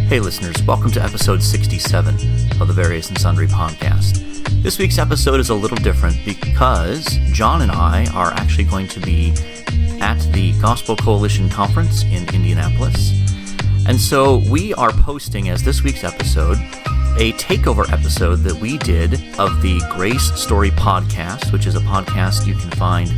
Hey listeners, welcome to episode 67 of the Various and Sundry podcast. This week's episode is a little different because John and I are actually going to be at the Gospel Coalition Conference in Indianapolis. And so we are posting as this week's episode a takeover episode that we did of the Grace Story podcast, which is a podcast you can find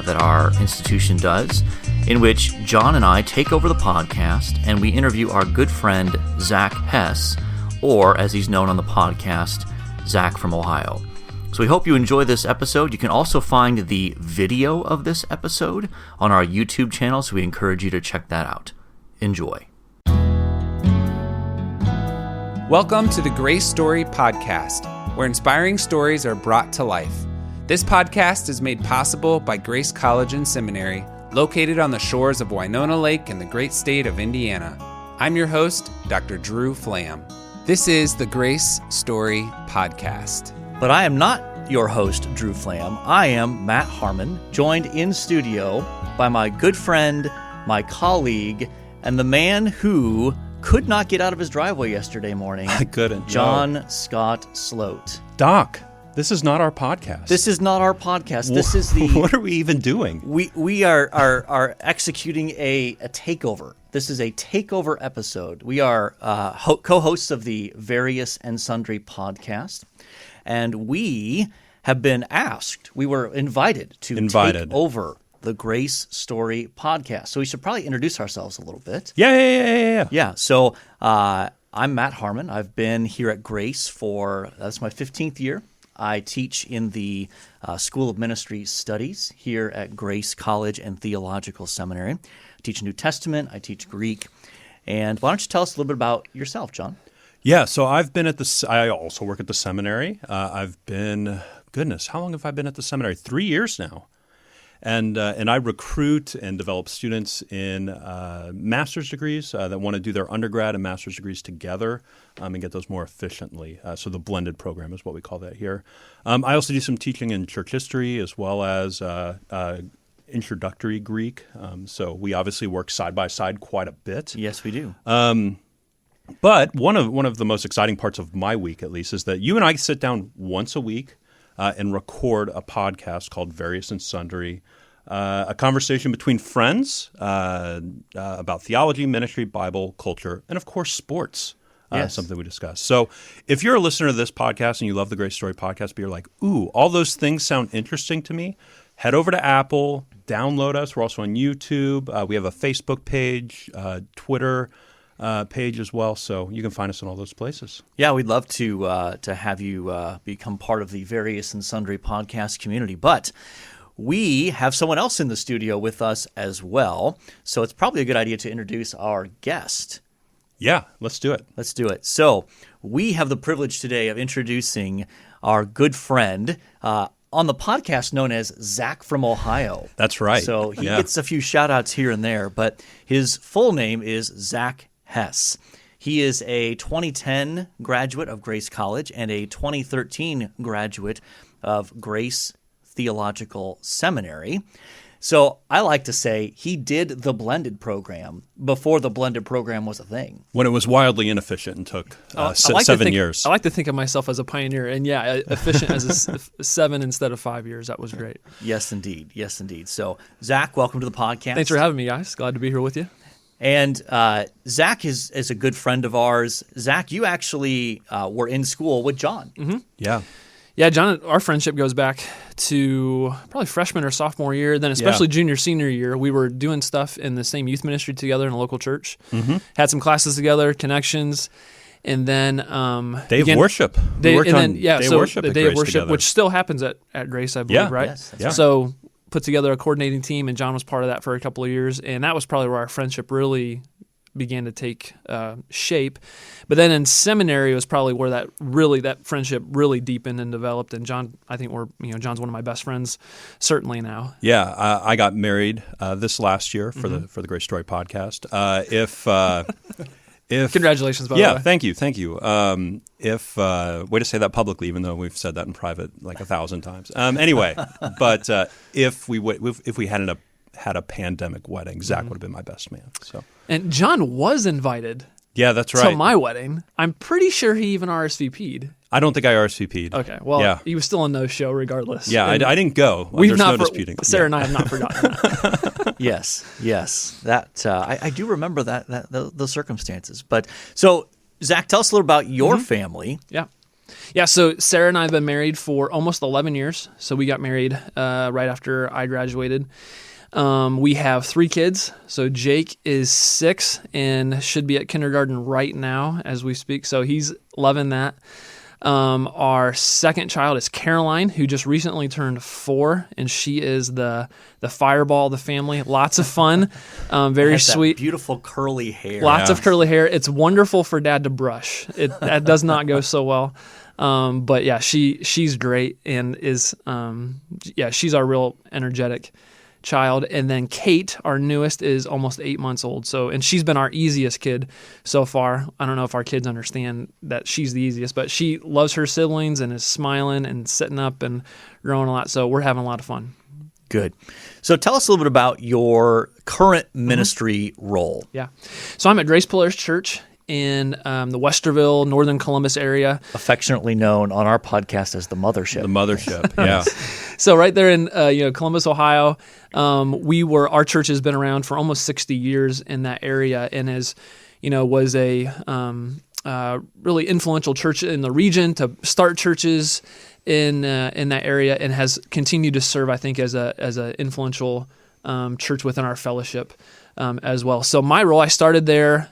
that our institution does, in which John and I take over the podcast and we interview our good friend Zach Hess, or as he's known on the podcast, Zach from Ohio. So we hope you enjoy this episode. You can also find the video of this episode on our YouTube channel, so we encourage you to check that out. Enjoy. Welcome to the Grace Story podcast, where inspiring stories are brought to life. This podcast is made possible by Grace College and Seminary, located on the shores of Winona Lake in the great state of Indiana. I'm your host, Dr. Drew Flam. This is the Grace Story podcast. But I am not your host, Drew Flam. I am Matt Harmon, joined in studio by my good friend, my colleague, and the man who could not get out of his driveway yesterday morning. I couldn't. John Scott Sloat. Doc, this is not our podcast. This is not our podcast. This is the... What are we even doing? We are executing a takeover. This is a takeover episode. We are co-hosts of the Various and Sundry podcast, and we have been asked, we were invited to take over the Grace Story podcast. So we should probably introduce ourselves a little bit. Yeah. Yeah, so I'm Matt Harmon. I've been here at Grace that's my 15th year. I teach in the School of Ministry Studies here at Grace College and Theological Seminary. I teach New Testament, I teach Greek. And why don't you tell us a little bit about yourself, John? Yeah, so I also work at the seminary. I've been, how long have I been at the seminary? 3 years now. And I recruit and develop students in master's degrees that want to do their undergrad and master's degrees together and get those more efficiently. So the blended program is what we call that here. I also do some teaching in church history as well as introductory Greek. So we obviously work side by side quite a bit. Yes, we do. But one of the most exciting parts of my week, at least, is that you and I sit down once a week and record a podcast called Various and Sundry, a conversation between friends about theology, ministry, Bible, culture, and of course sports, something we discuss. So if you're a listener to this podcast and you love the Grace Story podcast, but you're like, ooh, all those things sound interesting to me, head over to Apple, download us. We're also on YouTube. We have a Facebook page, Twitter page as well, so you can find us in all those places. Yeah, we'd love to have you become part of the Various and Sundry podcast community, but we have someone else in the studio with us as well, so it's probably a good idea to introduce our guest. Yeah, let's do it. Let's do it. So we have the privilege today of introducing our good friend on the podcast known as Zach from Ohio. That's right. So he gets a few shout-outs here and there, but his full name is Zach Hess. He is a 2010 graduate of Grace College and a 2013 graduate of Grace Theological Seminary. So I like to say he did the blended program before the blended program was a thing. When it was wildly inefficient and took 7 years. I like to think of myself as a pioneer, and efficient as 7 instead of 5 years. That was great. Yes, indeed. Yes, indeed. So Zach, welcome to the podcast. Thanks for having me, guys. Glad to be here with you. And Zach is a good friend of ours. Zach, you actually were in school with John. Mm-hmm. Yeah, John, our friendship goes back to probably freshman or sophomore year, then especially junior, senior year. We were doing stuff in the same youth ministry together in a local church, had some classes together, connections, and then Day of Worship. Day of Worship, which still happens at Grace, I believe, right? Yes, yeah. So put together a coordinating team, and John was part of that for a couple of years, and that was probably where our friendship really began to take shape. But then in seminary was probably where that friendship really deepened and developed. And John, I think John's one of my best friends, certainly now. Yeah, I got married this last year for the Grace Story podcast. Congratulations, by the way. Yeah, thank you. Way to say that publicly, even though we've said that in private like 1,000 times. Anyway, but if we hadn't had a pandemic wedding, Zach would have been my best man. So. And John was invited Yeah, that's right. till my wedding. I'm pretty sure he even RSVP'd. I don't think I RSVP'd. Okay, well, Yeah. he was still a no-show regardless. Yeah, I didn't go. We've There's not no disputing. Sarah and I have not forgotten that. Yes. That I do remember that those circumstances. But so, Zach, tell us a little about your family. Yeah, so Sarah and I have been married for almost 11 years. So we got married right after I graduated. We have 3 kids. So Jake is 6 and should be at kindergarten right now as we speak. So he's loving that. Our second child is Caroline, who just recently turned 4, and she is the fireball of the family. Lots of fun, very Has that sweet. beautiful curly hair. Lots of curly hair. It's wonderful for Dad to brush. That does not go so well. But yeah, she's great and is she's our real energetic child. And then Kate, our newest, is almost 8 months old. And she's been our easiest kid so far. I don't know if our kids understand that she's the easiest, but she loves her siblings and is smiling and sitting up and growing a lot. So we're having a lot of fun. Good. So tell us a little bit about your current ministry role. Yeah. So I'm at Grace Polaris Church in the Westerville, Northern Columbus area. Affectionately known on our podcast as the Mothership. The mothership, yeah. So right there in Columbus, Ohio, our church has been around for almost 60 years in that area, and was a really influential church in the region to start churches in that area, and has continued to serve, I think, as a influential church within our fellowship as well. So my role, I started there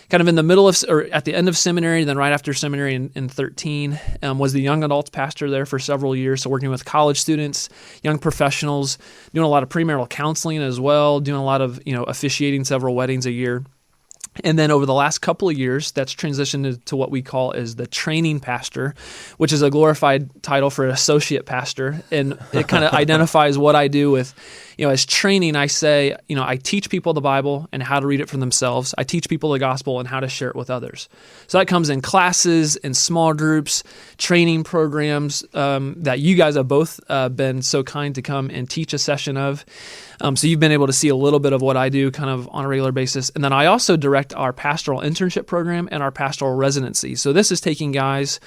kind of in the middle of, or at the end of seminary, then right after seminary in 13, was the young adults pastor there for several years. So working with college students, young professionals, doing a lot of premarital counseling as well, doing a lot of, officiating several weddings a year. And then over the last couple of years, that's transitioned to what we call as the training pastor, which is a glorified title for associate pastor. And it kind of identifies what I do with, as training, I say, I teach people the Bible and how to read it for themselves. I teach people the gospel and how to share it with others. So that comes in classes, in small groups, training programs that you guys have both been so kind to come and teach a session of. So you've been able to see a little bit of what I do kind of on a regular basis. And then I also direct our pastoral internship program and our pastoral residency. So this is taking guys,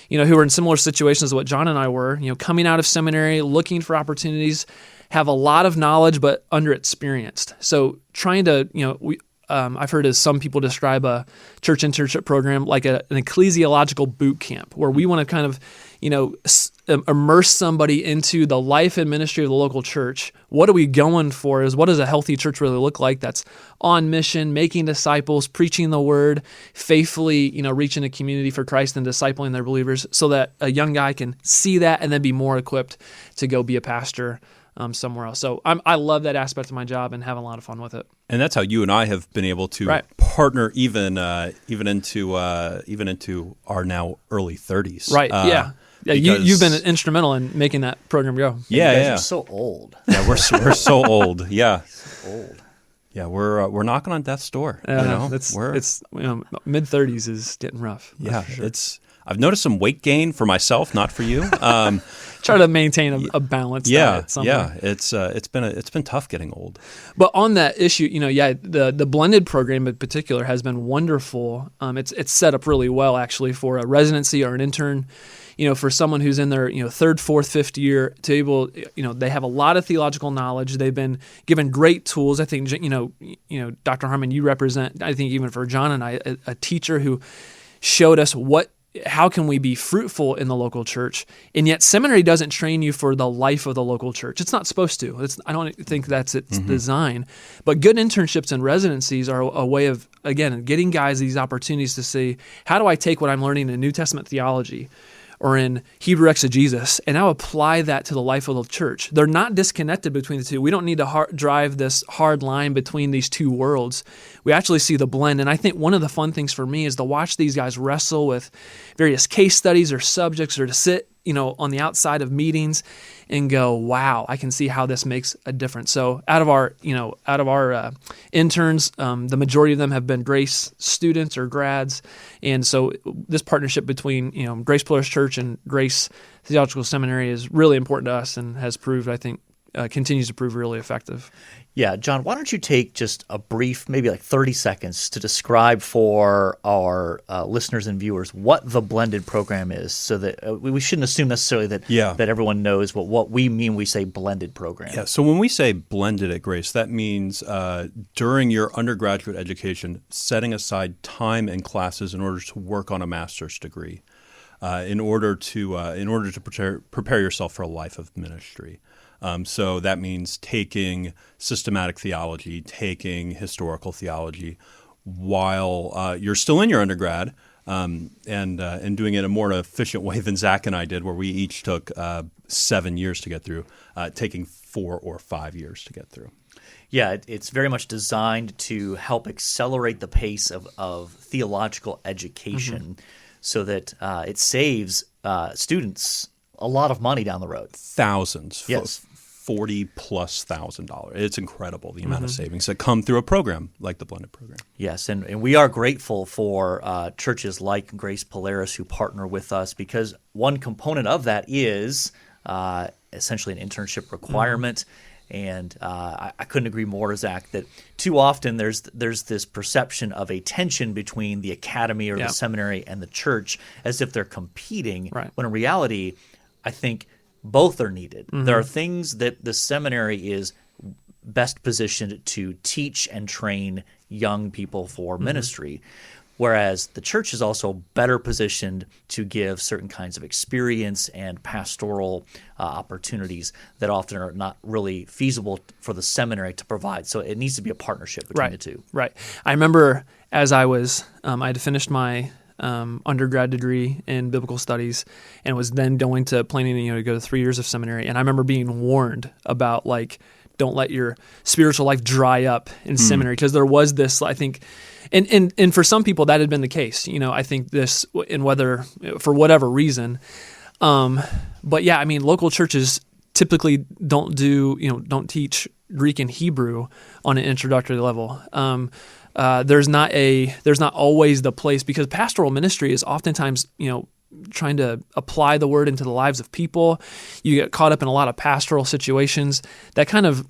who are in similar situations to what John and I were, coming out of seminary, looking for opportunities, have a lot of knowledge, but underexperienced. So trying to, I've heard as some people describe a church internship program like an ecclesiological boot camp, where we want to kind of, immerse somebody into the life and ministry of the local church. What are we going for? What does a healthy church really look like? That's on mission, making disciples, preaching the word, faithfully, reaching a community for Christ and discipling their believers, so that a young guy can see that and then be more equipped to go be a pastor somewhere else. So I love that aspect of my job and having a lot of fun with it. And that's how you and I have been able to partner even into our now early 30s. Right. Yeah. You've been instrumental in making that program go. Yeah, you guys are so old. Yeah, we're so old. Yeah, old. Yeah, we're knocking on death's door. It's mid-30s is getting rough. Yeah, for sure. I've noticed some weight gain for myself, not for you. Try to maintain a balanced diet somewhere. It's been tough getting old. But on that issue, the blended program in particular has been wonderful. It's set up really well actually for a residency or an intern. For someone who's in their third, fourth, fifth year, to able, they have a lot of theological knowledge. They've been given great tools. I think Dr. Harmon, you represent, I think even for John and I, a teacher who showed us how can we be fruitful in the local church? And yet seminary doesn't train you for the life of the local church. It's not supposed to. I don't think that's its design. But good internships and residencies are a way of, again, getting guys these opportunities to see, how do I take what I'm learning in New Testament theology or in Hebrew exegesis, and now apply that to the life of the church? They're not disconnected between the two. We don't need to drive this hard line between these two worlds. We actually see the blend. And I think one of the fun things for me is to watch these guys wrestle with various case studies or subjects, or to sit, on the outside of meetings and go, wow, I can see how this makes a difference. So out of our interns, the majority of them have been Grace students or grads. And so this partnership between, Grace Polaris Church and Grace Theological Seminary is really important to us and has proved, I think, continues to prove really effective. Yeah, John, why don't you take just a brief, maybe like 30 seconds to describe for our listeners and viewers what the blended program is, so that we shouldn't assume necessarily that that everyone knows what we mean when we say blended program. Yeah, so when we say blended at Grace, that means during your undergraduate education, setting aside time and classes in order to work on a master's degree, in order to prepare yourself for a life of ministry. So that means taking systematic theology, taking historical theology while you're still in your undergrad, and doing it in a more efficient way than Zach and I did, where we each took 7 years to get through, taking 4 or 5 years to get through. Yeah, it's very much designed to help accelerate the pace of theological education, so that it saves students a lot of money down the road. Thousands. Yes. $40,000+. It's incredible, the amount of savings that come through a program like the blended program. Yes, and we are grateful for churches like Grace Polaris who partner with us, because one component of that is essentially an internship requirement. And I couldn't agree more, Zach, that too often there's this perception of a tension between the academy or the seminary and the church, as if they're competing, when in reality, I think both are needed. There are things that the seminary is best positioned to teach and train young people for ministry, whereas the church is also better positioned to give certain kinds of experience and pastoral opportunities that often are not really feasible for the seminary to provide. So it needs to be a partnership between the two. Right. I remember as I was, I had finished my undergrad degree in biblical studies, and was then planning to go to 3 years of seminary. And I remember being warned about, like, don't let your spiritual life dry up in seminary, because there was this, I think, and for some people that had been the case. I think this, and whether for whatever reason, but yeah, I mean, local churches typically don't teach Greek and Hebrew on an introductory level. There's not always the place, because pastoral ministry is oftentimes, trying to apply the word into the lives of people. You get caught up in a lot of pastoral situations that kind of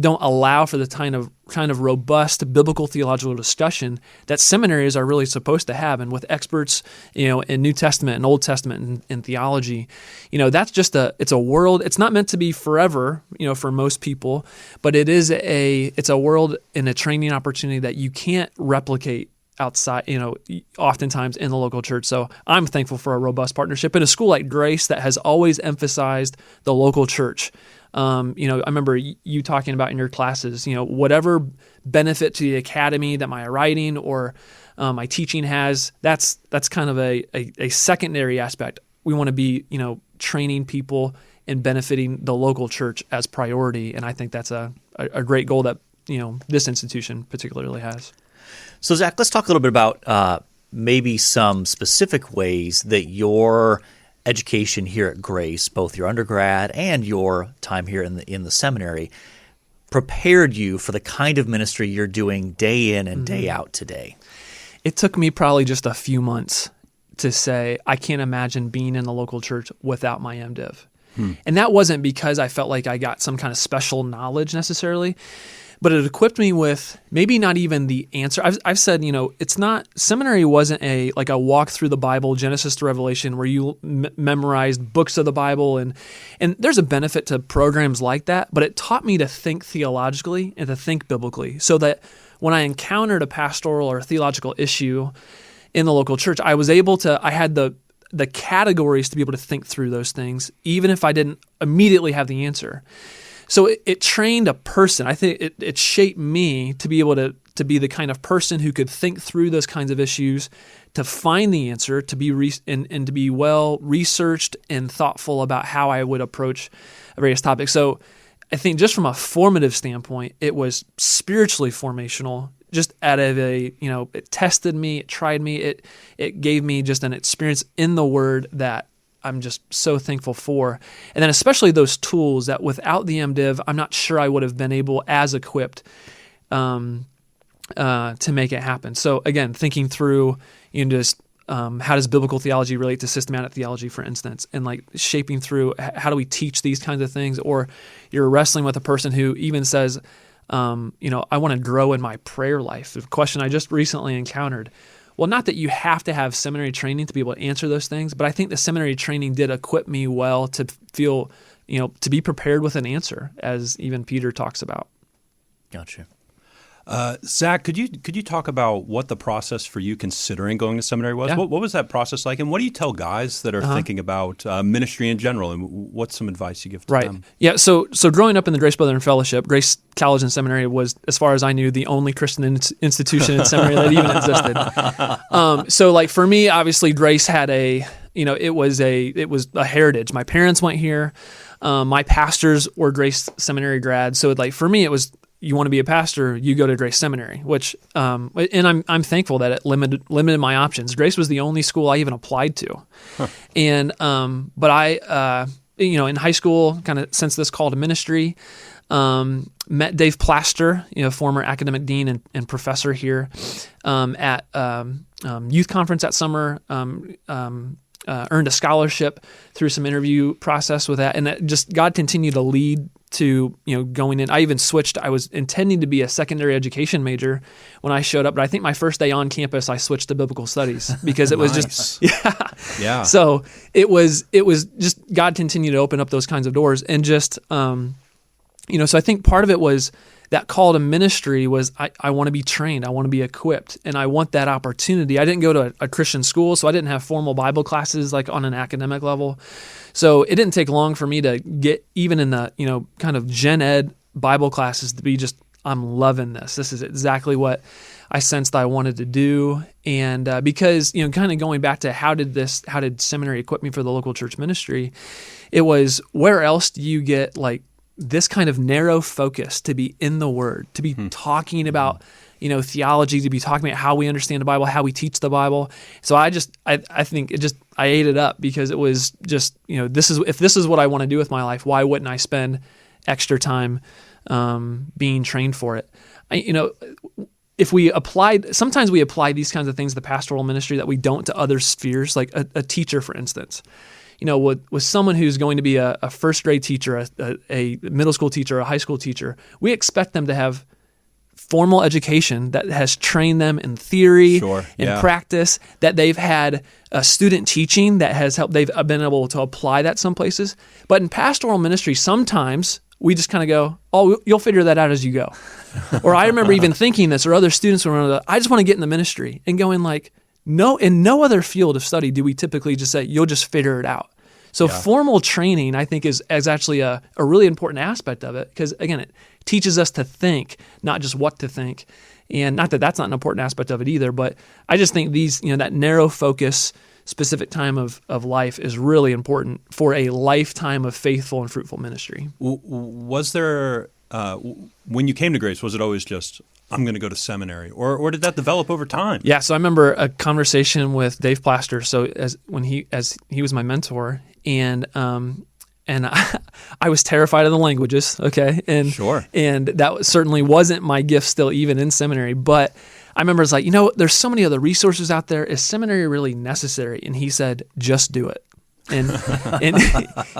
don't allow for the kind of robust biblical theological discussion that seminaries are really supposed to have. And with experts, in New Testament and Old Testament and theology, that's just it's a world. It's not meant to be forever, for most people, but it's a world and a training opportunity that you can't replicate outside, oftentimes in the local church. So I'm thankful for a robust partnership in a school like Grace that has always emphasized the local church. I remember you talking about in your classes, whatever benefit to the academy that my writing or my teaching has, that's kind of a secondary aspect. We want to be, training people and benefiting the local church as priority. And I think that's a great goal that, this institution particularly has. So, Zach, let's talk a little bit about maybe some specific ways that your education here at Grace, both your undergrad and your time here in the seminary, prepared you for the kind of ministry you're doing day in and day out today. It took me probably just a few months to say, I can't imagine being in the local church without my MDiv. And that wasn't because I felt like I got some kind of special knowledge necessarily, but it equipped me with maybe not even the answer. I've said, it's not, seminary wasn't a walk through the Bible, Genesis to Revelation, where you memorized books of the Bible. And there's a benefit to programs like that, but it taught me to think theologically and to think biblically, so that when I encountered a pastoral or theological issue in the local church, I had the categories to be able to think through those things, even if I didn't immediately have the answer. So it trained a person. I think it shaped me to be able to be the kind of person who could think through those kinds of issues, to find the answer, to be and to be well researched and thoughtful about how I would approach various topics. So I think just from a formative standpoint, it was spiritually formational. Just out of it tested me, it tried me, it gave me just an experience in the Word that I'm just so thankful for. And then especially those tools that without the MDiv, I'm not sure I would have been able as equipped to make it happen. So again, thinking through just how does biblical theology relate to systematic theology, for instance, and like shaping through how do we teach these kinds of things? Or you're wrestling with a person who even says, I want to grow in my prayer life. The question I just recently encountered. Well, not that you have to have seminary training to be able to answer those things, but I think the seminary training did equip me well to feel, to be prepared with an answer, as even Peter talks about. Gotcha. Zach, could you talk about what the process for you considering going to seminary was? Yeah. What was that process like? And what do you tell guys that are thinking about ministry in general? And what's some advice you give to them? Yeah. So growing up in the Grace Brethren Fellowship, Grace College and Seminary was, as far as I knew, the only Christian institution in seminary that even existed. So like for me, obviously Grace had it was a heritage. My parents went here. My pastors were Grace Seminary grads. So like for me, it was, you want to be a pastor, you go to Grace Seminary, which, and I'm thankful that it limited my options. Grace was the only school I even applied to. And, but I, in high school, kind of sense this call to ministry, met Dave Plaster, former academic dean and professor here, at, youth conference that summer, earned a scholarship through some interview process with that. And that just, God continued to lead to, going in. I even switched. I was intending to be a secondary education major when I showed up, but I think my first day on campus, I switched to biblical studies because it was just, Yeah. So it was just, God continued to open up those kinds of doors. And just, so I think part of it was that call to ministry was, I want to be trained. I want to be equipped, and I want that opportunity. I didn't go to a Christian school, so I didn't have formal Bible classes like on an academic level. So it didn't take long for me to get even in the, kind of gen ed Bible classes to be just, I'm loving this. This is exactly what I sensed I wanted to do. And because, kind of going back to how did seminary equip me for the local church ministry? It was, where else do you get like this kind of narrow focus to be in the Word, to be talking about, theology, to be talking about how we understand the Bible, how we teach the Bible. So I think I ate it up because it was just, if this is what I want to do with my life, why wouldn't I spend extra time being trained for it? Sometimes we apply these kinds of things to the pastoral ministry that we don't to other spheres, like a teacher, for instance. With someone who's going to be a first grade teacher, a middle school teacher, a high school teacher, we expect them to have formal education that has trained them in theory and practice, that they've had student teaching that has helped, they've been able to apply that some places. But in pastoral ministry, sometimes we just kind of go, oh, you'll figure that out as you go. Or I remember even thinking this, or other students were, I just want to get in the ministry, and going like, no, in no other field of study do we typically just say, you'll just figure it out. So formal training, I think, is actually a really important aspect of it, because, again, it teaches us to think, not just what to think. And not that that's not an important aspect of it either, but I just think that narrow focus, specific time of life is really important for a lifetime of faithful and fruitful ministry. Was there, when you came to Grace, was it always just, I'm going to go to seminary, or did that develop over time? Yeah, so I remember a conversation with Dave Plaster. So as he was my mentor, and I was terrified of the languages. Okay, and that certainly wasn't my gift still, even in seminary. But I remember it's like, there's so many other resources out there. Is seminary really necessary? And he said, just do it. And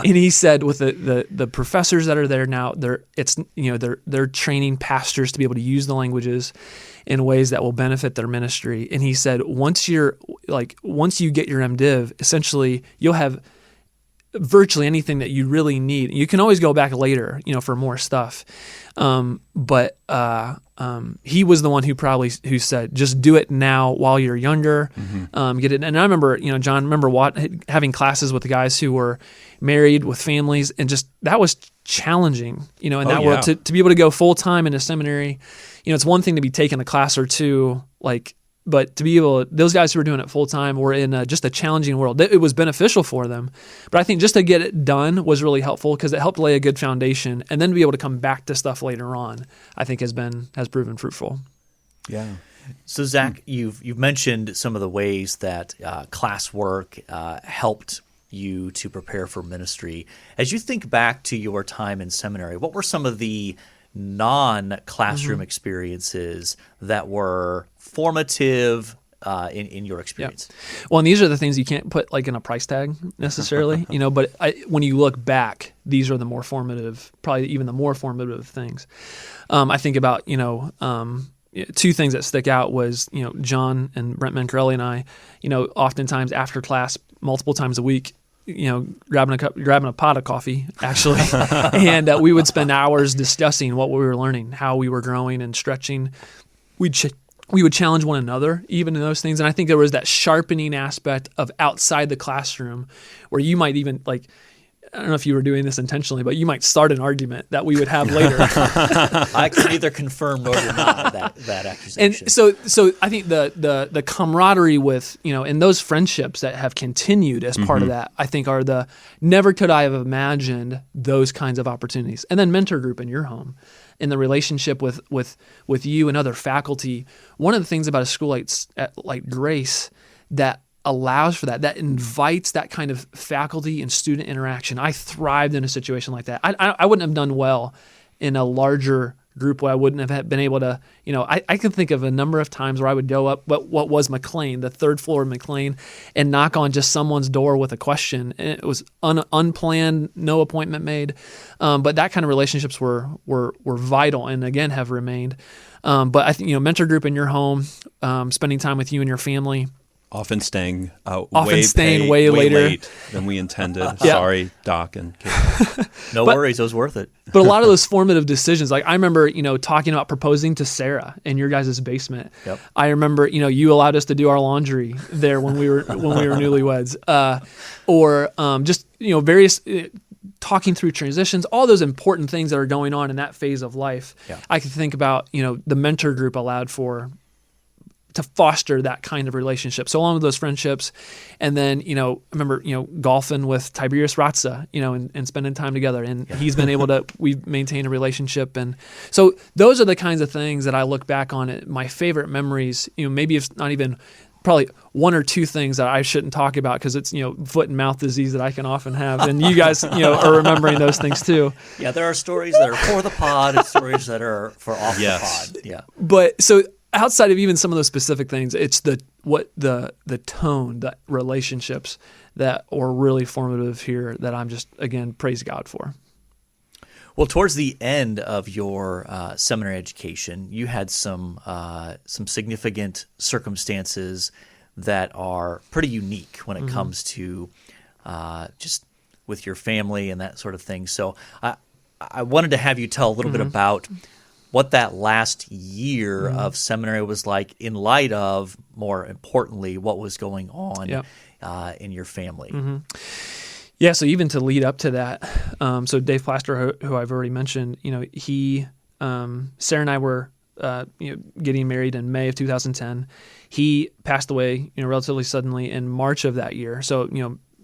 he said, with the professors that are there now, they're training pastors to be able to use the languages in ways that will benefit their ministry. And he said, once you get your MDiv, essentially you'll have virtually anything that you really need. You can always go back later, for more stuff. But he was the one who said, just do it now while you're younger. Get it. And I remember, John, having classes with the guys who were married with families, and just, that was challenging, in that world to be able to go full time into seminary. It's one thing to be taking a class or two, but to be able, those guys who were doing it full time were in just a challenging world. It was beneficial for them, but I think just to get it done was really helpful, because it helped lay a good foundation, and then to be able to come back to stuff later on, I think has proven fruitful. Yeah. So Zach, you've mentioned some of the ways that classwork helped you to prepare for ministry. As you think back to your time in seminary, what were some of the non-classroom experiences that were formative, in your experience. Well, and these are the things you can't put like in a price tag necessarily, but when you look back, these are the more formative, probably even the more formative things. I think about, two things that stick out was, John and Brent Mancarelli and I, oftentimes after class, multiple times a week, grabbing a pot of coffee, actually, and we would spend hours discussing what we were learning, how we were growing and stretching. We would challenge one another even in those things, and I think there was that sharpening aspect of outside the classroom where you might even I don't know if you were doing this intentionally, but you might start an argument that we would have later. I can neither confirm nor deny that accusation. And so I think the camaraderie with, and those friendships that have continued as part of that, I think are never could I have imagined those kinds of opportunities. And then mentor group in your home, in the relationship with you and other faculty. One of the things about a school like Grace that allows for that invites that kind of faculty and student interaction. I thrived in a situation like that. I wouldn't have done well in a larger group where I wouldn't have been able to, I can think of a number of times where I would go up what was McLean, the third floor of McLean, and knock on just someone's door with a question. And it was unplanned, no appointment made. But that kind of relationships were vital and again have remained. But I think, mentor group in your home, spending time with you and your family, Often staying way later late than we intended. Sorry, Doc and Kate. No worries, it was worth it. But a lot of those formative decisions, like I remember, talking about proposing to Sarah in your guys' basement. Yep. I remember, you allowed us to do our laundry there when we were newlyweds, or just various. Talking through transitions, all those important things that are going on in that phase of life. Yeah. I could think about, the mentor group allowed to foster that kind of relationship. So along with those friendships, and then, I remember, golfing with Tiberius Ratza, and spending time together, and he's been able to, we've maintained a relationship. And so those are the kinds of things that I look back on, my favorite memories, maybe it's not even probably one or two things that I shouldn't talk about because it's, foot and mouth disease that I can often have. And you guys, are remembering those things too. Yeah. There are stories that are for the pod and stories that are for off the pod. Yeah. But so, outside of even some of those specific things, it's the tone, the relationships that are really formative here that I'm just, again, praise God for. Well, towards the end of your seminary education, you had some significant circumstances that are pretty unique when it comes to just with your family and that sort of thing. So I wanted to have you tell a little bit about what that last year of seminary was like in light of, more importantly, what was going on in your family. Yeah, so even to lead up to that, so Dave Plaster, who I've already mentioned, he, Sarah and I were, getting married in May of 2010. He passed away, relatively suddenly in March of that year. So,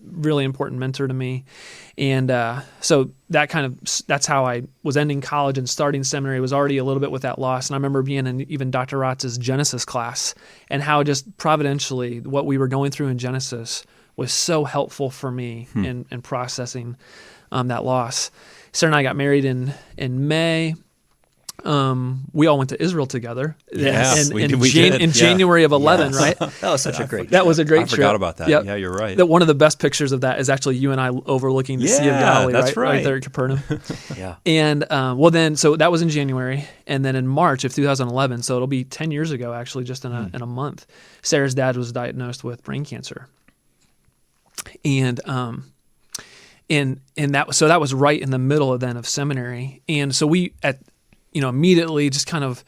really important mentor to me. And so that's how I was ending college and starting seminary, was already a little bit with that loss. And I remember being in even Dr. Rotz's Genesis class and how just providentially what we were going through in Genesis was so helpful for me in processing that loss. Sarah and I got married in May. We all went to Israel together in January of 11, right? That was such a great trip. That was a great trip. I forgot about that. Yep. Yeah, you're right. One of the best pictures of that is actually you and I overlooking the Sea of Galilee, that's right there at Capernaum. Yeah. And so that was in January, and then in March of 2011, so it'll be 10 years ago actually, just in a month, Sarah's dad was diagnosed with brain cancer. And that was right in the middle of seminary. And so we immediately just kind of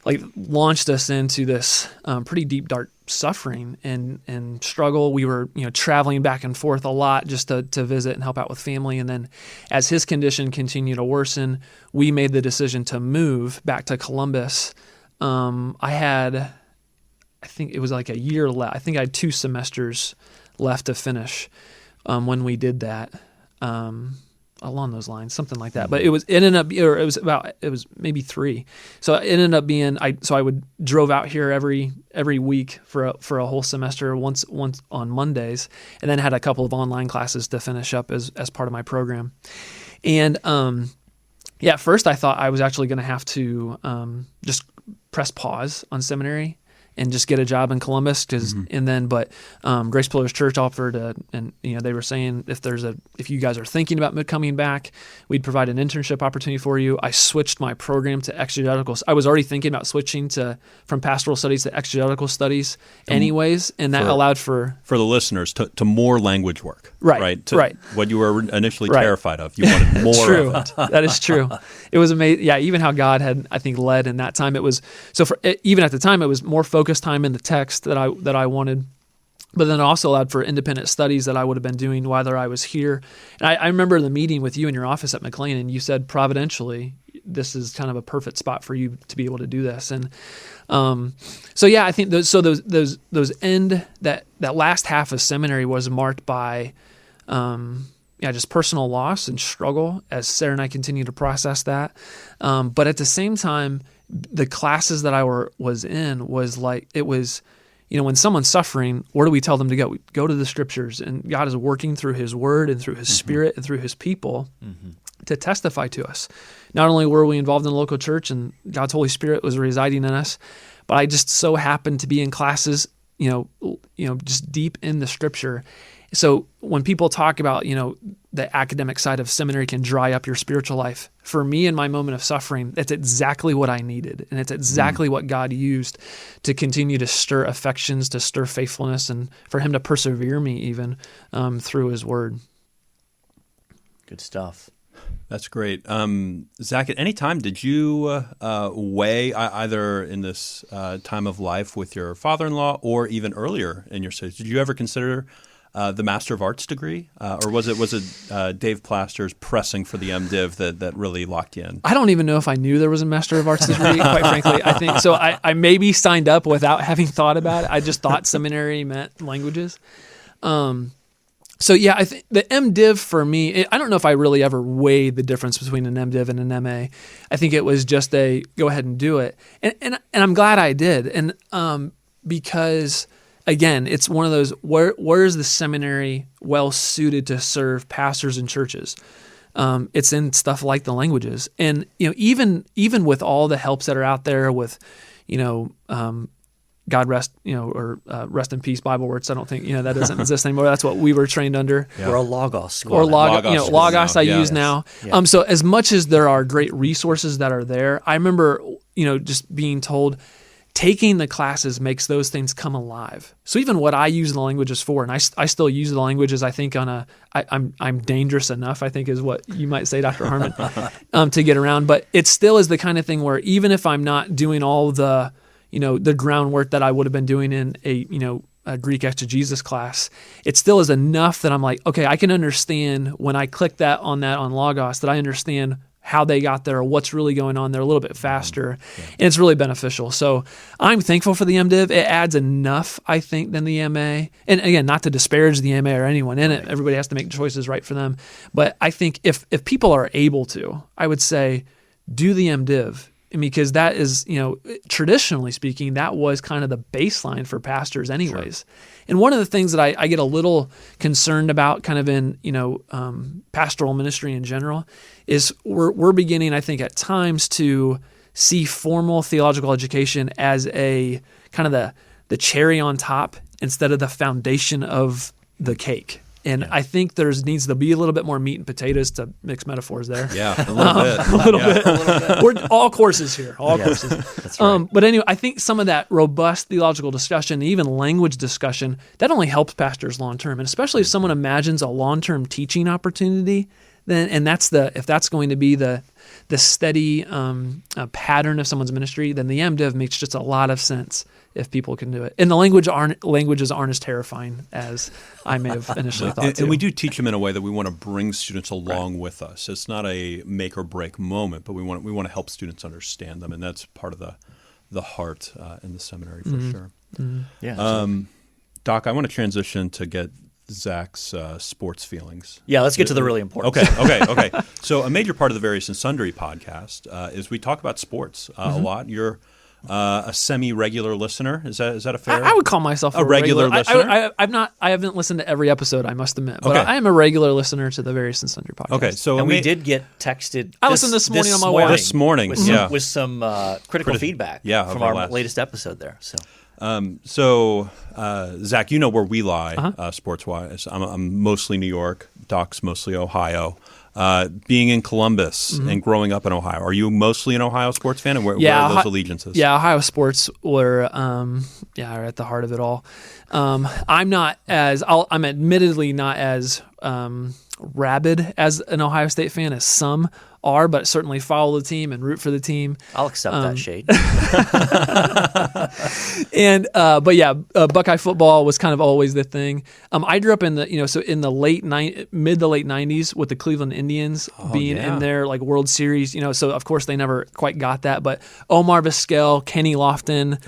like launched us into this pretty deep, dark suffering and struggle. We were, traveling back and forth a lot just to visit and help out with family. And then as his condition continued to worsen, we made the decision to move back to Columbus. I think it was like a year left. I think I had 2 semesters left to finish when we did that. Along those lines, something like that. But it was maybe 3. So it ended up being I would drove out here every week for a whole semester, once on Mondays, and then had a couple of online classes to finish up as part of my program. And at first I thought I was actually going to have to just press pause on seminary and just get a job in Columbus. But Grace Pillars Church offered, and they were saying if you guys are thinking about coming back, we'd provide an internship opportunity for you. I switched my program to exegetical. I was already thinking about switching from pastoral studies to exegetical studies, anyways, and that allowed for the listeners to more language work, right? Right. What you were initially terrified of, you wanted more of it. That is true. It was amazing. Yeah, even how God had, I think, led in that time. It was even at the time, it was more focused time in the text that I wanted, but then it also allowed for independent studies that I would have been doing while I was here. And I remember the meeting with you in your office at McLean, and you said providentially, this is kind of a perfect spot for you to be able to do this. And I think that last half of seminary was marked by just personal loss and struggle as Sarah and I continue to process that. But at the same time, the classes that I was in was like, it was, when someone's suffering, where do we tell them to go? We go to the scriptures, and God is working through his word and through his spirit and through his people to testify to us. Not only were we involved in the local church and God's Holy Spirit was residing in us, but I just so happened to be in classes, just deep in the scripture. So when people talk about, the academic side of seminary can dry up your spiritual life, for me in my moment of suffering, that's exactly what I needed. And it's exactly what God used to continue to stir affections, to stir faithfulness, and for him to persevere me even through his word. Good stuff. That's great. Zach, at any time did you weigh either in this time of life with your father-in-law or even earlier in your studies, did you ever consider the Master of Arts degree, or was it Dave Plaster's pressing for the MDiv that really locked you in? I don't even know if I knew there was a Master of Arts degree, quite frankly. I think so. I maybe signed up without having thought about it. I just thought seminary meant languages. I think the MDiv for me, I don't know if I really ever weighed the difference between an MDiv and an MA. I think it was just a go ahead and do it, and I'm glad I did, and because. Again, it's one of those, where is the seminary well suited to serve pastors and churches? It's in stuff like the languages. And, even with all the helps that are out there with, God rest, rest in peace Bible words. I don't think, that doesn't exist anymore. That's what we were trained under. Yeah. Or a Logos school. Or Logos I use now. Yeah. So as much as there are great resources that are there, I remember, just being told, taking the classes makes those things come alive. So even what I use the languages for, and I still use the languages, I think I'm dangerous enough, I think is what you might say, Dr. Harmon, to get around. But it still is the kind of thing where even if I'm not doing all the, the groundwork that I would have been doing in a Greek exegesis class, it still is enough that I'm like, okay, I can understand when I click that on Logos, that I understand how they got there, or what's really going on there a little bit faster. Yeah. And it's really beneficial. So I'm thankful for the MDiv. It adds enough, I think, than the MA. And again, not to disparage the MA or anyone in it. Everybody has to make choices right for them. But I think if people are able to, I would say do the MDiv. Because that is, traditionally speaking, that was kind of the baseline for pastors anyways. Sure. And one of the things that I get a little concerned about kind of in, pastoral ministry in general is we're beginning, I think, at times to see formal theological education as a kind of the cherry on top instead of the foundation of the cake. And I think needs to be a little bit more meat and potatoes, to mix metaphors there. Yeah, a little bit. A little bit. We're all courses here, courses. That's right. But anyway, I think some of that robust theological discussion, even language discussion, that only helps pastors long term. And especially if someone imagines a long-term teaching opportunity, then if that's going to be the steady pattern of someone's ministry, then the MDiv makes just a lot of sense if people can do it. And the languages aren't as terrifying as I may have initially thought. And we do teach them in a way that we want to bring students along with us. It's not a make or break moment, but we want to help students understand them, and that's part of the heart in the seminary for sure. Mm-hmm. Yeah. Doc, I want to transition to get Zach's sports feelings. Yeah, let's get to the really important Okay. So a major part of the Various and Sundry podcast is we talk about sports a lot. You're a semi-regular listener. Is that a fair? I would call myself a regular listener. I haven't listened to every episode, I must admit, but I am a regular listener to the Various and Sundry podcast. Okay, so and we did get texted. I listened this morning on my way. This morning, with some critical feedback from our latest episode there. So. So, Zach, you know where we lie sports-wise. I'm mostly New York. Doc's mostly Ohio. Being in Columbus and growing up in Ohio, are you mostly an Ohio sports fan? And where are those allegiances? Yeah, Ohio sports were are at the heart of it all. I'm admittedly not as rabid as an Ohio State fan as some are, but certainly follow the team and root for the team. I'll accept that shade. And Buckeye football was kind of always the thing. I grew up in the in the mid to late 90s with the Cleveland Indians being in their like World Series. So of course they never quite got that, but Omar Vizquel, Kenny Lofton,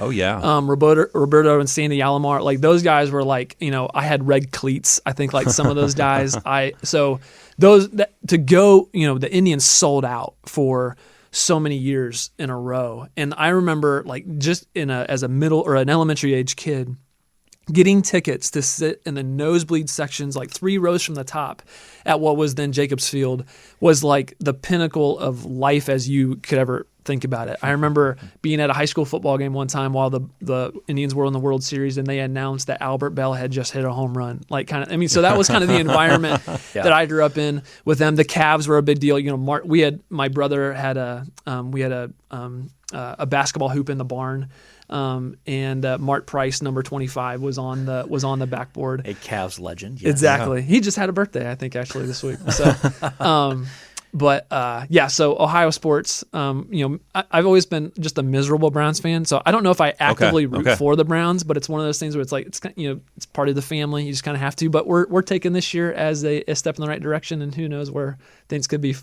Roberto and Sandy Alomar, like those guys were like, I had red cleats. I think like some of those guys. The Indians sold out for so many years in a row. And I remember like just as a middle or an elementary age kid getting tickets to sit in the nosebleed sections, like 3 rows from the top at what was then Jacobs Field, was like the pinnacle of life as you could ever think about it. I remember being at a high school football game one time while the Indians were in the World Series, and they announced that Albert Bell had just hit a home run. So that was kind of the environment that I grew up in with them. The Cavs were a big deal. My brother had a basketball hoop in the barn. And Mart Price, number 25, was on the backboard. A Cavs legend. Yes. Exactly. Yeah. He just had a birthday, I think, actually this week. So, so Ohio sports. I've always been just a miserable Browns fan. So I don't know if I actively root for the Browns, but it's one of those things where it's like it's part of the family. You just kind of have to. But we're taking this year as a step in the right direction, and who knows where things could be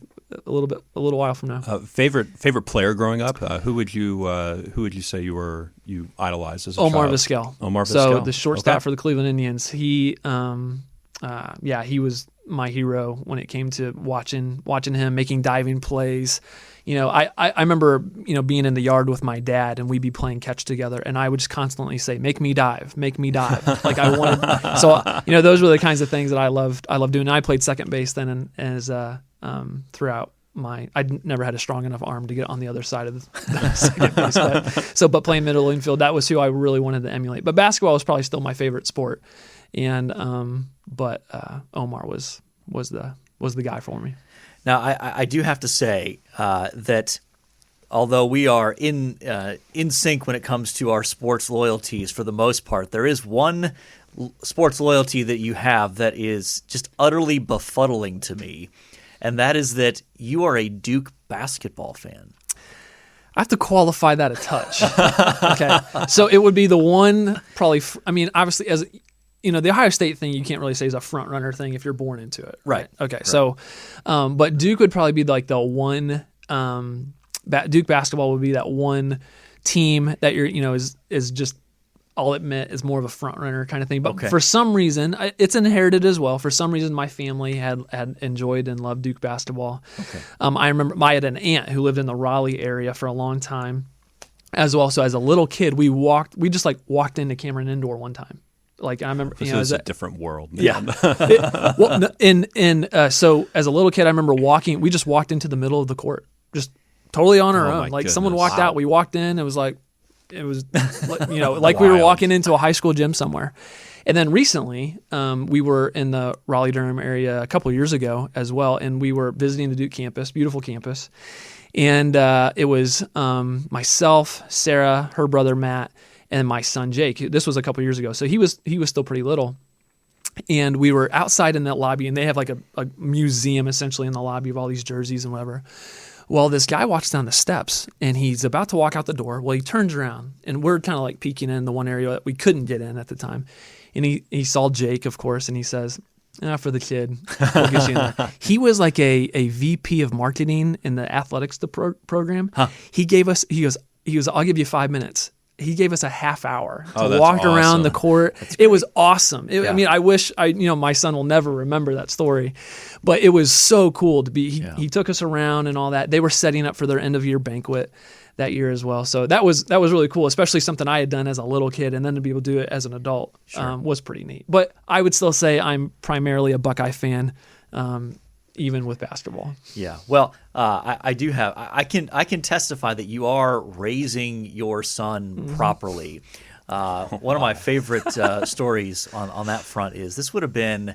a little while from now. Favorite player growing up? Who would you say you idolized as a Omar child? Vizquel. Omar Vizquel. So the shortstop for the Cleveland Indians. He was my hero when it came to watching him making diving plays. I remember being in the yard with my dad, and we'd be playing catch together, and I would just constantly say, "Make me dive, make me dive." Like I wanted. So those were the kinds of things that I loved doing. I played second base then, throughout I never had a strong enough arm to get on the other side of the second base. But playing middle infield, that was who I really wanted to emulate. But basketball was probably still my favorite sport, and Omar was the guy for me. Now I do have to say that although we are in sync when it comes to our sports loyalties for the most part, there is one sports loyalty that you have that is just utterly befuddling to me. And that is that you are a Duke basketball fan. I have to qualify that a touch. Okay. So it would be the one probably, obviously as the Ohio State thing, you can't really say is a front runner thing if you're born into it. Right. Okay. Right. So, but Duke would probably be like the one, Duke basketball would be that one team that is just, I'll admit, is more of a front runner kind of thing. But for some reason, it's inherited as well. For some reason, my family had enjoyed and loved Duke basketball. Okay. I remember I had an aunt who lived in the Raleigh area for a long time as well. So as a little kid, we just walked into Cameron Indoor one time. Like I remember, it's a different world. Man. Yeah. So as a little kid, I remember we just walked into the middle of the court, just totally on our own. Like goodness. Someone walked out, we walked in. It was like like we were walking into a high school gym somewhere. And then recently, we were in the Raleigh-Durham area a couple of years ago as well, and we were visiting the Duke campus, beautiful campus. And it was myself, Sarah, her brother Matt, and my son Jake. This was a couple of years ago, so he was still pretty little. And we were outside in that lobby, and they have like a museum essentially in the lobby of all these jerseys and whatever. Well, this guy walks down the steps, and he's about to walk out the door. Well, he turns around, and we're kind of like peeking in the one area that we couldn't get in at the time. And he saw Jake, of course, and he says, for the kid, we'll get you in there. He was like a VP of marketing in the athletics program. Huh. He goes, I'll give you 5 minutes. He gave us a half hour to walk around the court. It was awesome. I wish my son will never remember that story, but it was so cool to be. He took us around and all that. They were setting up for their end of year banquet that year as well. So that was really cool, especially something I had done as a little kid, and then to be able to do it as an adult was pretty neat. But I would still say I'm primarily a Buckeye fan. Even with basketball. Yeah. Well, I can testify that you are raising your son properly. One of my favorite stories on that front is this would have been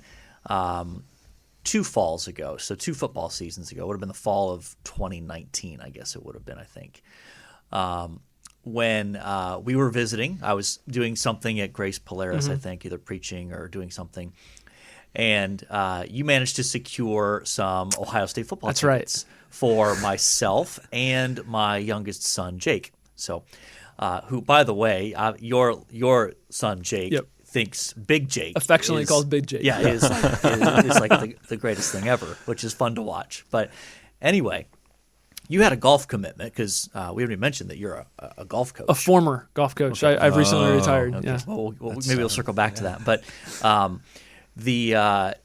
2 falls ago, so 2 football seasons ago. It would have been the fall of 2019, I guess it would have been, I think. When we were visiting, I was doing something at Grace Polaris, I think, either preaching or doing something. And you managed to secure some Ohio State football tickets for myself and my youngest son, Jake. So, who, by the way, your son, Jake, thinks Big Jake, affectionately called Big Jake. Yeah, is like the greatest thing ever, which is fun to watch. But anyway, you had a golf commitment because we already mentioned that you're a golf coach. A former golf coach. Okay. I've recently retired. Okay. Yeah. Well, maybe we'll circle back to that. But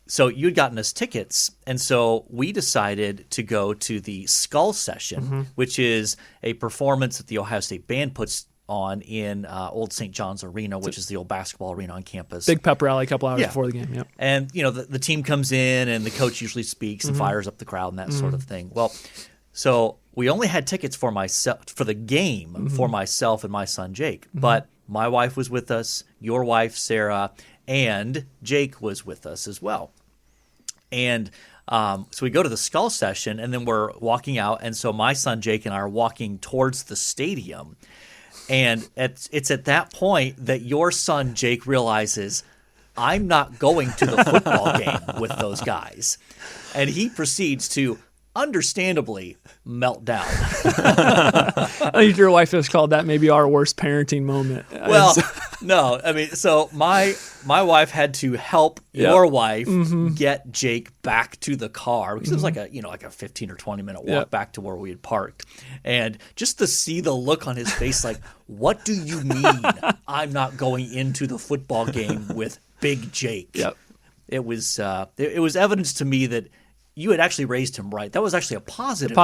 so you'd gotten us tickets, and so we decided to go to the Skull Session, which is a performance that the Ohio State Band puts on in Old St. John's Arena, which is the old basketball arena on campus. Big pep rally a couple hours before the game. Yep. And the team comes in, and the coach usually speaks and fires up the crowd and that sort of thing. Well, so we only had tickets for the game for myself and my son Jake, but my wife was with us, your wife Sarah, and Jake was with us as well. And so we go to the Skull Session, and then we're walking out, and so my son Jake and I are walking towards the stadium. And it's at that point that your son Jake realizes, I'm not going to the football game with those guys. And he proceeds to understandably melt down. I think your wife has called that maybe our worst parenting moment. Well, no, I mean, so my wife had to help your wife get Jake back to the car because it was like a 15 or 20 minute walk back to where we had parked, and just to see the look on his face, like, what do you mean I'm not going into the football game with Big Jake? Yep. It was evidence to me that you had actually raised him right. That was actually a positive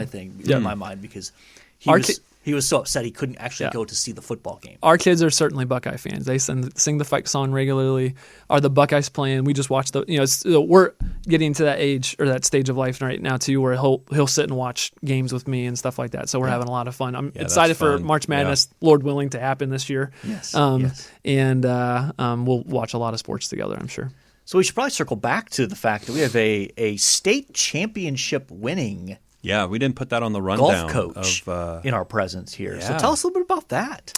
thing in my mind, because he was so upset he couldn't actually go to see the football game. Our kids are certainly Buckeye fans. They sing the fight song regularly. Are the Buckeyes playing? We just watch we're getting to that age or that stage of life right now too, where he'll sit and watch games with me and stuff like that. So we're having a lot of fun. I'm excited for March Madness, Lord willing, to happen this year. Yes. And we'll watch a lot of sports together, I'm sure. So we should probably circle back to the fact that we have a state championship winning we didn't put that on the rundown. Golf coach in our presence here. So tell us a little bit about that.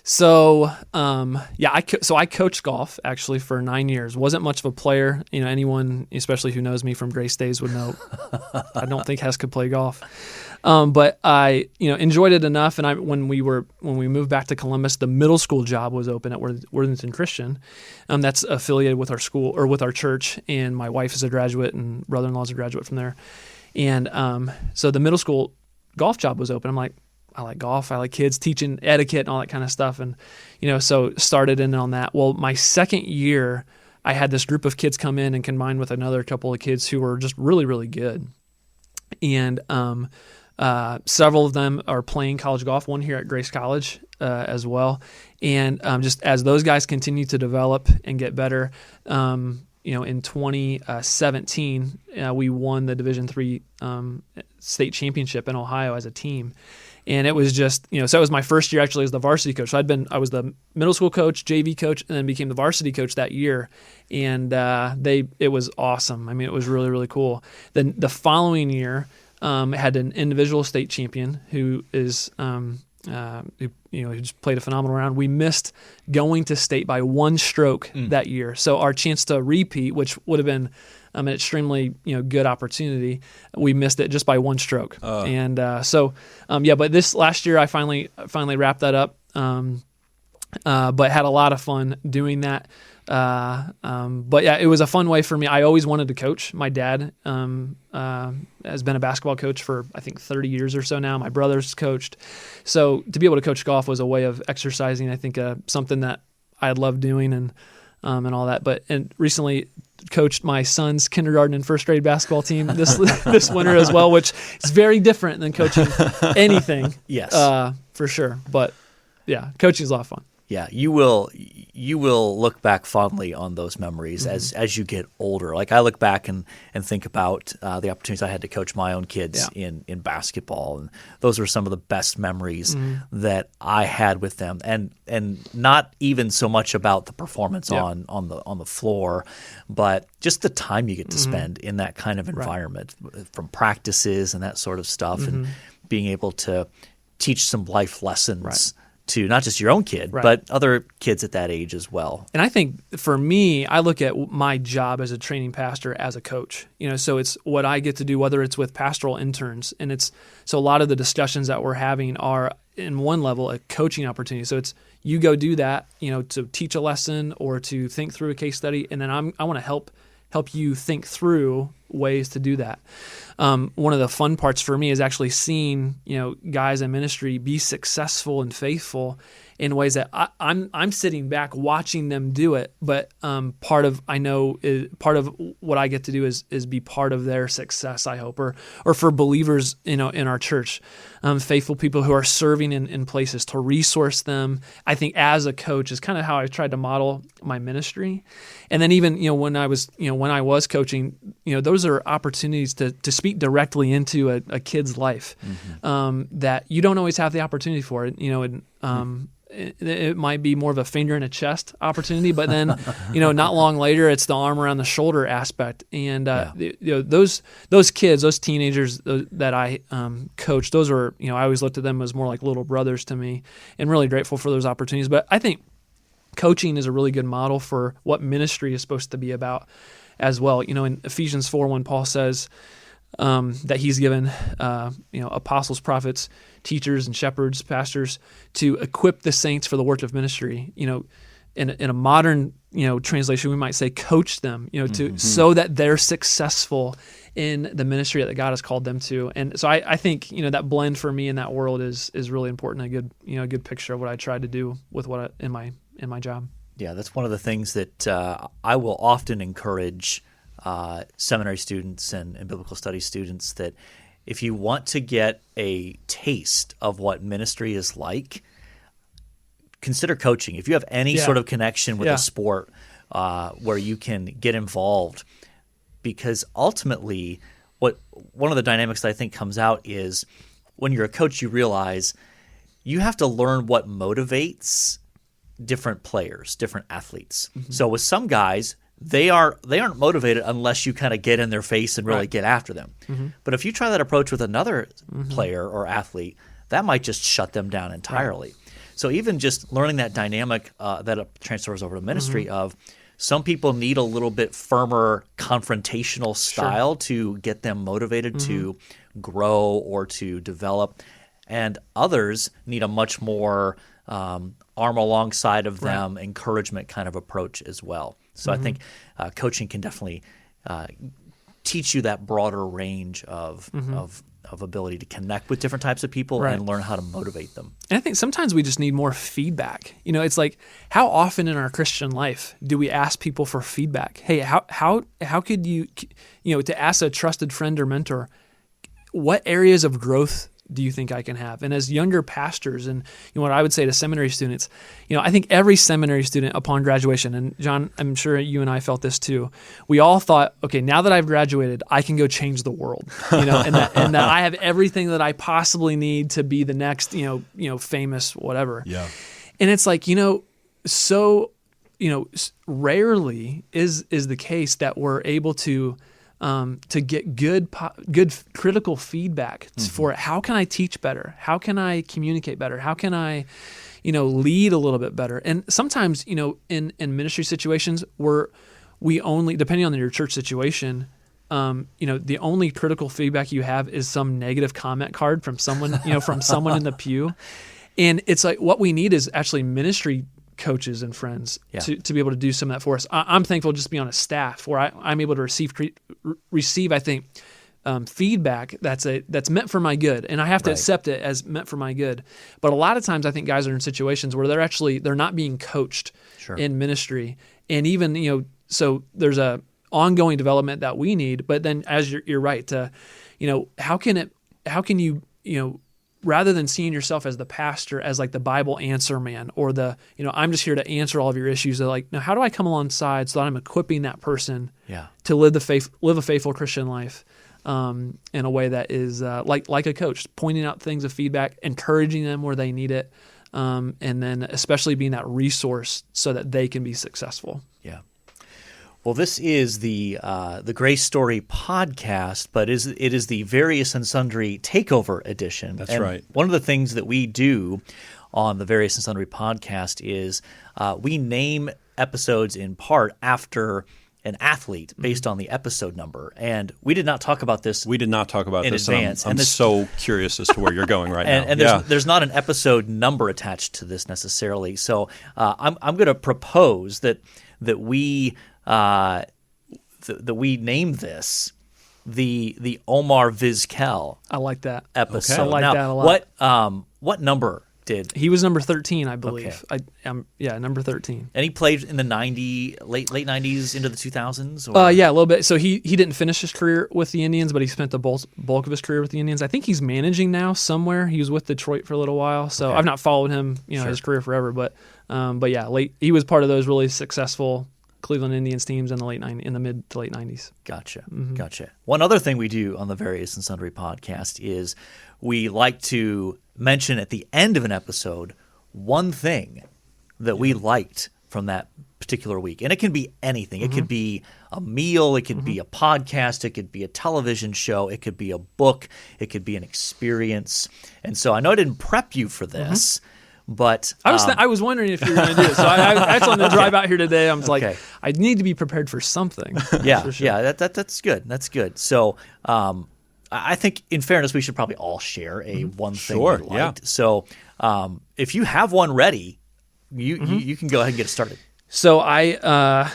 So I coached golf actually for 9 years. Wasn't much of a player. Anyone, especially who knows me from Grace days, would know I don't think Hess could play golf. But I enjoyed it enough. And when we moved back to Columbus, the middle school job was open at Worthington Christian. That's affiliated with our school or with our church. And my wife is a graduate, and brother-in-law is a graduate from there. And so the middle school golf job was open. I'm like, I like golf. I like kids, teaching etiquette and all that kind of stuff. And, so started in on that. Well, my second year, I had this group of kids come in and combined with another couple of kids who were just really, really good. And several of them are playing college golf, one here at Grace College as well. And just as those guys continue to develop and get better, in 2017, we won the Division III state championship in Ohio as a team. And it was just, so it was my first year actually as the varsity coach. So I was the middle school coach, JV coach, and then became the varsity coach that year. And it was awesome. I mean, it was really, really cool. Then the following year, had an individual state champion who is, who just played a phenomenal round. We missed going to state by 1 stroke that year. So our chance to repeat, which would have been an extremely good opportunity, we missed it just by 1 stroke. And but this last year I finally wrapped that up. But had a lot of fun doing that. It was a fun way for me. I always wanted to coach. My dad has been a basketball coach for I think 30 years or so now. My brother's coached. So to be able to coach golf was a way of exercising, I think, something that I loved doing and all that. And recently coached my son's kindergarten and first grade basketball team this winter as well, which is very different than coaching anything. Yes. For sure. But yeah, coaching is a lot of fun. Yeah, you will look back fondly on those memories as you get older. Like I look back and think about the opportunities I had to coach my own kids in basketball, and those were some of the best memories that I had with them. And not even so much about the performance on the floor, but just the time you get to spend in that kind of environment, from practices and that sort of stuff, and being able to teach some life lessons to not just your own kid, but other kids at that age as well. And I think for me, I look at my job as a training pastor as a coach. So it's what I get to do, whether it's with pastoral interns, and so a lot of the discussions that we're having are in one level a coaching opportunity. So it's you go do that, to teach a lesson or to think through a case study, and then I want to help you think through ways to do that. One of the fun parts for me is actually seeing, guys in ministry be successful and faithful in ways that I'm sitting back watching them do it. But part of what I get to do is be part of their success, I hope, or for believers, in our church, faithful people who are serving in places to resource them. I think as a coach is kind of how I tried to model my ministry. And then even, when I was coaching, those are opportunities to speak directly into a kid's life that you don't always have the opportunity for it. It might be more of a finger in a chest opportunity, but then, not long later, it's the arm around the shoulder aspect. And those kids, those teenagers that I coach, those are, I always looked at them as more like little brothers to me, and really grateful for those opportunities. But I think coaching is a really good model for what ministry is supposed to be about as well. In Ephesians 4, when Paul says that he's given apostles, prophets, teachers, and shepherds, pastors, to equip the saints for the work of ministry. In a modern translation, we might say coach them, so that they're successful in the ministry that God has called them to. And so I think that blend for me in that world is really important. A good picture of what I try to do with in my job. Yeah, that's one of the things that I will often encourage seminary students and biblical studies students, that if you want to get a taste of what ministry is like, consider coaching. If you have any sort of connection with a sport where you can get involved, because ultimately one of the dynamics that I think comes out is when you're a coach, you realize you have to learn what motivates different players, different athletes. So with some guys, they aren't motivated unless you kind of get in their face and really get after them. But if you try that approach with another player or athlete, that might just shut them down entirely. So even just learning that dynamic that transfers over to ministry of some people need a little bit firmer confrontational style to get them motivated to grow or to develop, and others need a much more arm alongside of them, encouragement kind of approach as well. So I think coaching can definitely teach you that broader range of ability to connect with different types of people and learn how to motivate them. And I think sometimes we just need more feedback. It's like, how often in our Christian life do we ask people for feedback? Hey, how could you to ask a trusted friend or mentor, what areas of growth do you think I can have? And as younger pastors, and what I would say to seminary students, I think every seminary student upon graduation, and John, I'm sure you and I felt this too, we all thought, okay, now that I've graduated, I can go change the world, and that I have everything that I possibly need to be the next, famous whatever. Yeah. And it's like, so, rarely is the case that we're able to get good critical feedback for how can I teach better? How can I communicate better? How can I, lead a little bit better? And sometimes, in ministry situations where we only, depending on your church situation, the only critical feedback you have is some negative comment card from someone, from someone in the pew. And it's like, what we need is actually ministry coaches and friends to be able to do some of that for us. I'm thankful just to be on a staff where I'm able to receive, I think, feedback that's meant for my good, and I have to accept it as meant for my good. But a lot of times, I think guys are in situations where they're not being coached in ministry, and even so there's a ongoing development that we need. But then, as you're right, to how can you rather than seeing yourself as the pastor, as like the Bible answer man, or I'm just here to answer all of your issues. They're like, now how do I come alongside so that I'm equipping that person to live a faithful Christian life in a way that is like a coach, pointing out things of feedback, encouraging them where they need it, and then especially being that resource so that they can be successful. Yeah. Well, this is the Grace Story podcast, but it is the Various and Sundry Takeover edition. That's right. One of the things that we do on the Various and Sundry podcast is we name episodes in part after an athlete based on the episode number. And we did not talk about this. We did not talk about in this. advance. I'm so curious as to where you're going right now. And there's not an episode number attached to this necessarily. So I'm going to propose that we name this the Omar Vizquel I like that episode. Okay. I like now, that a lot. What number did he was number 13, I believe. Okay. Number 13. And he played in the late 90s into the 2000s? Yeah, a little bit. So he didn't finish his career with the Indians, but he spent the bulk of his career with the Indians. I think he's managing now somewhere. He was with Detroit for a little while. So I've not followed him, his career forever, but yeah, he was part of those really successful Cleveland Indians teams in the mid to late 90s. Gotcha. Gotcha. One other thing we do on the Various and Sundry podcast is we like to mention at the end of an episode one thing that we liked from that particular week. And it can be anything. It could be a meal. It could be a podcast. It could be a television show. It could be a book. It could be an experience. And so I know I didn't prep you for this, but I was wondering if you were going to do it. So I actually on the drive out here today, I was like, I need to be prepared for something. Yeah, for sure. yeah, that's good. That's good. So I think, in fairness, we should probably all share a one thing we liked. Yeah. So if you have one ready, you can go ahead and get it started. So I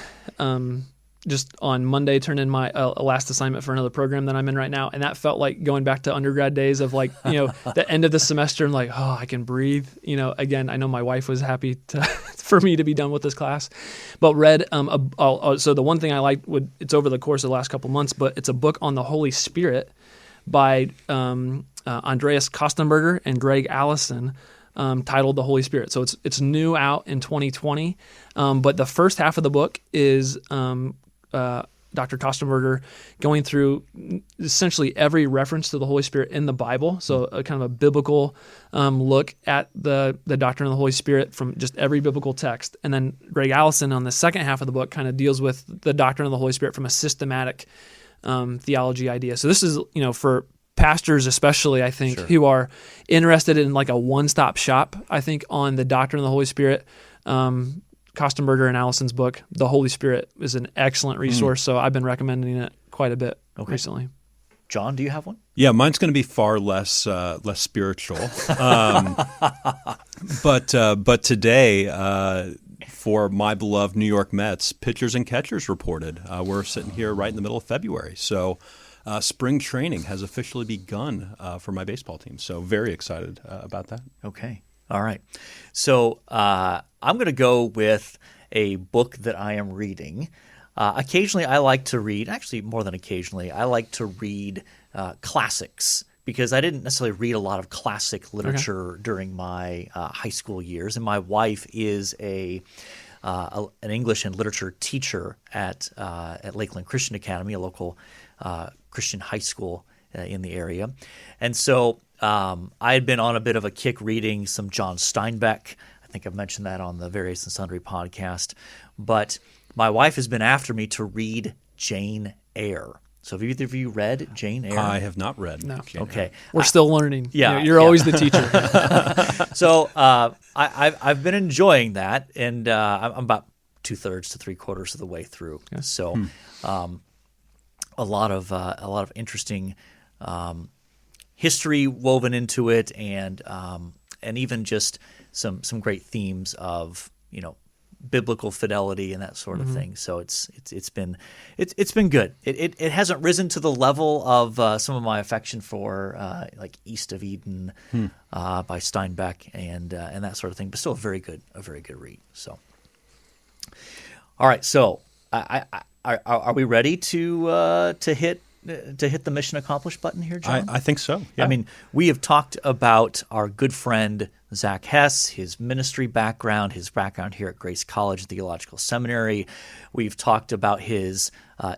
just on Monday turned in my last assignment for another program that I'm in right now, and that felt like going back to undergrad days of the end of the semester and I can breathe. Again, I know my wife was happy for me to be done with this class, but read so the one thing I liked it's over the course of the last couple months, but it's a book on the Holy Spirit by Andreas Kostenberger and Greg Allison. Titled The Holy Spirit. So it's new out in 2020, but the first half of the book is Dr. Kostenberger going through essentially every reference to the Holy Spirit in the Bible. So a kind of a biblical look at the doctrine of the Holy Spirit from just every biblical text. And then Greg Allison on the second half of the book kind of deals with the doctrine of the Holy Spirit from a systematic theology idea. So this is, for pastors especially, I think, who are interested in like a one-stop shop, I think, on the doctrine of the Holy Spirit. Kostenberger and Allison's book, The Holy Spirit, is an excellent resource, so I've been recommending it quite a bit recently. John, do you have one? Yeah, mine's going to be far less spiritual. But today, for my beloved New York Mets, pitchers and catchers reported. We're sitting here right in the middle of February, so spring training has officially begun for my baseball team. So very excited about that. Okay. All right. So I'm going to go with a book that I am reading. Occasionally I like to read, actually more than occasionally, I like to read classics because I didn't necessarily read a lot of classic literature during my high school years. And my wife is an English and literature teacher at Lakeland Christian Academy, a local Christian high school in the area. And so I had been on a bit of a kick reading some John Steinbeck. I think I've mentioned that on the Various and Sundry podcast. But my wife has been after me to read Jane Eyre. So have either of you read Jane Eyre? I have not read No. Jane Okay. Eyre. We're still learning. Yeah, You're always the teacher. So I've been enjoying that, and I'm about 2/3 to 3/4 of the way through. Yeah. So a lot of interesting history woven into it, and even just some great themes of biblical fidelity and that sort of thing. So it's been good. It hasn't risen to the level of some of my affection for like East of Eden by Steinbeck and that sort of thing, but still a very good read. So, all right. So are we ready to hit to hit the mission accomplished button here, John? I think so. Yeah. I mean, we have talked about our good friend Zach Hess, his ministry background, his background here at Grace College Theological Seminary. We've talked about his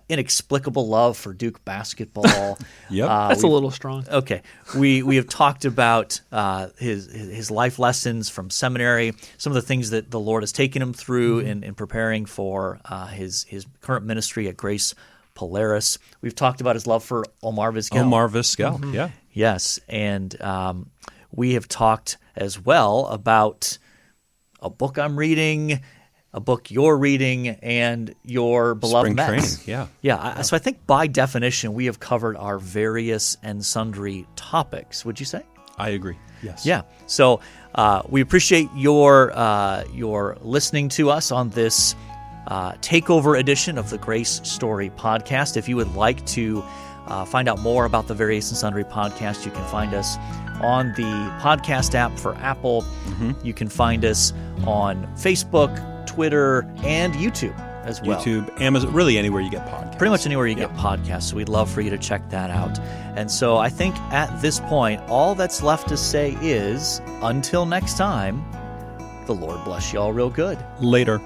inexplicable love for Duke basketball. Yep. That's a little strong. Okay. We have talked about his life lessons from seminary, some of the things that the Lord has taken him through in preparing for his current ministry at Grace Polaris. We've talked about his love for Omar Vizquel. Omar Vizquel, yeah. Yes, and we have talked as well about a book I'm reading, a book you're reading, and your beloved Spring Mets. training, So I think by definition we have covered our various and sundry topics. Would you say? I agree. Yes. Yeah. So we appreciate your listening to us on this Takeover edition of the Grace Story podcast. If you would like to find out more about the Various and Sundry podcast, you can find us on the podcast app for Apple. You can find us on Facebook, Twitter, and YouTube as well. YouTube, Amazon, really anywhere you get podcasts. Pretty much anywhere you get podcasts. So we'd love for you to check that out. And so I think at this point, all that's left to say is, until next time, the Lord bless you all real good. Later.